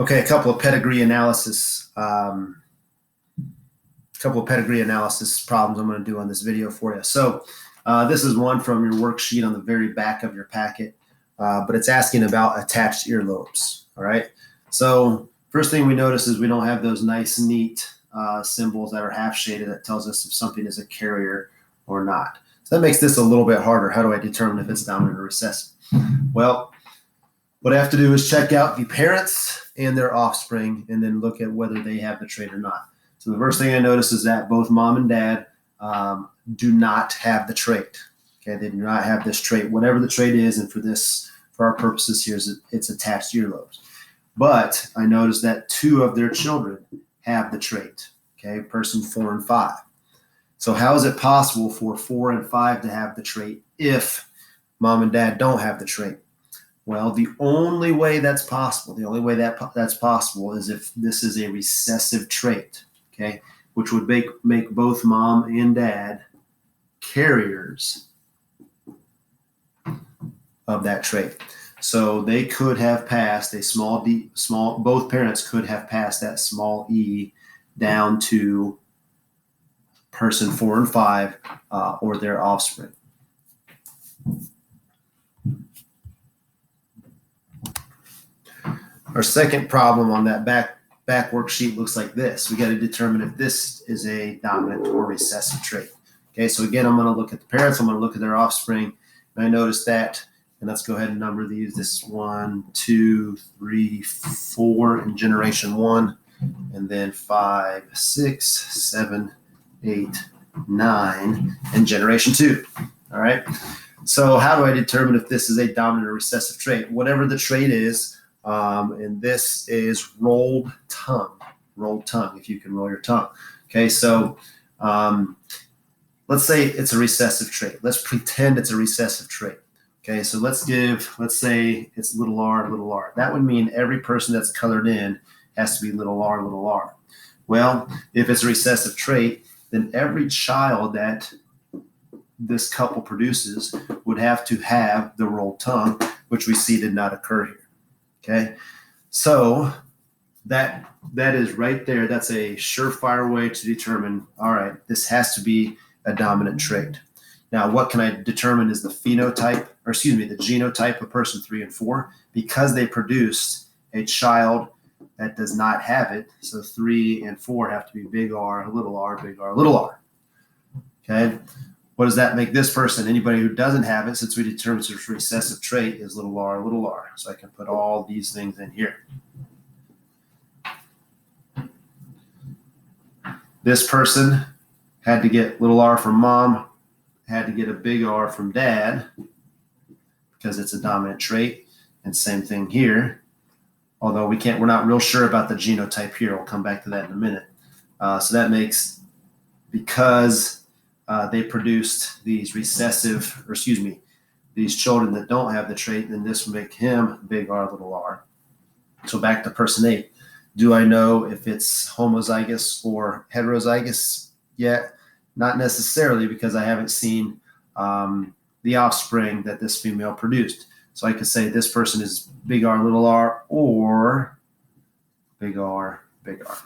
Okay, a couple of pedigree analysis problems I'm going to do on this video for you. So this is one from your worksheet on the very back of your packet, but it's asking about attached earlobes. All right. So first thing we notice is we don't have those nice, neat symbols that are half shaded that tells us if something is a carrier or not. So that makes this a little bit harder. How do I determine if it's dominant or recessive? Well, what I have to do is check out the parents and their offspring and then look at whether they have the trait or not. So the first thing I notice is that both mom and dad do not have the trait. Okay, they do not have this trait, whatever the trait is, and for our purposes here, it's attached earlobes. But I notice that 2 of their children have the trait. Okay, person 4 and 5. So how is it possible for 4 and 5 to have the trait if mom and dad don't have the trait? Well, the only way that's possible, that's possible is if this is a recessive trait, okay, which would make both mom and dad carriers of that trait. So they could have passed both parents could have passed that small e down to person 4 and 5 or their offspring. Our second problem on that back worksheet looks like this. We got to determine if this is a dominant or recessive trait. Okay, so again, I'm going to look at the parents. I'm going to look at their offspring. And I notice that, and let's go ahead and number these. This is 1, 2, 3, 4 in generation 1, and then 5, 6, 7, 8, 9 in generation 2. All right. So how do I determine if this is a dominant or recessive trait? Whatever the trait is, and this is rolled tongue, if you can roll your tongue. Okay, so let's say it's a recessive trait. Let's pretend it's a recessive trait. Okay, so let's say it's little r. That would mean every person that's colored in has to be little r. Well, if it's a recessive trait, then every child that this couple produces would have to have the rolled tongue, which we see did not occur here. Okay, so that is right there. That's a surefire way to determine, all right, this has to be a dominant trait. Now, what can I determine is the genotype of person 3 and 4, because they produced a child that does not have it. So 3 and 4 have to be big R, little r, big R, little r. Okay. What does that make this person? Anybody who doesn't have it, since we determined it's a recessive trait, is little r. So I can put all these things in here. This person had to get little r from mom, had to get a big R from dad because it's a dominant trait. And same thing here. Although we're not real sure about the genotype here. We'll come back to that in a minute. So that makes, because they produced these these children that don't have the trait, then this will make him big R, little r. So back to person 8. Do I know if it's homozygous or heterozygous yet? Not necessarily, because I haven't seen the offspring that this female produced. So I could say this person is big R, little r, or big R, big R.